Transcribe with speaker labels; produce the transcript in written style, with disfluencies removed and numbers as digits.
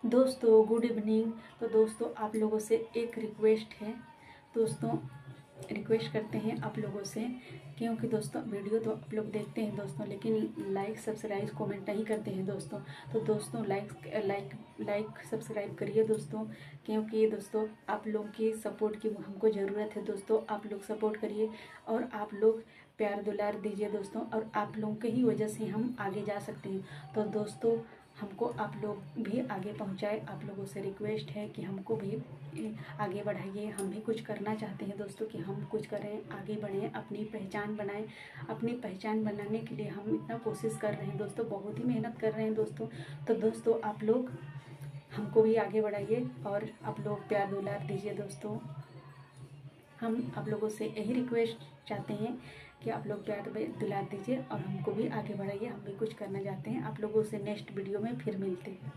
Speaker 1: दोस्तों good evening. तो दोस्तों आप लोगों से एक रिक्वेस्ट है। दोस्तों रिक्वेस्ट करते हैं आप लोगों से, क्योंकि दोस्तों वीडियो तो आप लोग देखते हैं दोस्तों, लेकिन लाइक सब्सक्राइब कमेंट नहीं करते हैं दोस्तों। तो दोस्तों लाइक सब्सक्राइब करिए दोस्तों, क्योंकि दोस्तों आप लोग की सपोर्ट की हमको ज़रूरत है दोस्तों। आप लोग सपोर्ट करिए और आप लोग प्यार दुलार दीजिए दोस्तों, और आप लोगों के ही वजह से हम आगे जा सकते हैं। तो दोस्तों हमको आप लोग भी आगे पहुंचाए, आप लोगों से रिक्वेस्ट है कि हमको भी आगे बढ़ाइए। हम भी कुछ करना चाहते हैं दोस्तों, कि हम कुछ करें, आगे बढ़ें, अपनी पहचान बनाएं। अपनी पहचान बनाने के लिए हम इतना कोशिश कर रहे हैं दोस्तों, बहुत ही मेहनत कर रहे हैं दोस्तों। तो दोस्तों आप लोग हमको भी आगे बढ़ाइए और आप लोग प्यार दुलार दीजिए दोस्तों। हम आप लोगों से यही रिक्वेस्ट चाहते हैं कि आप लोग प्यार दुलार दीजिए और हमको भी आगे बढ़ाइए। हम भी कुछ करना चाहते हैं। आप लोगों से नेक्स्ट वीडियो में फिर मिलते हैं।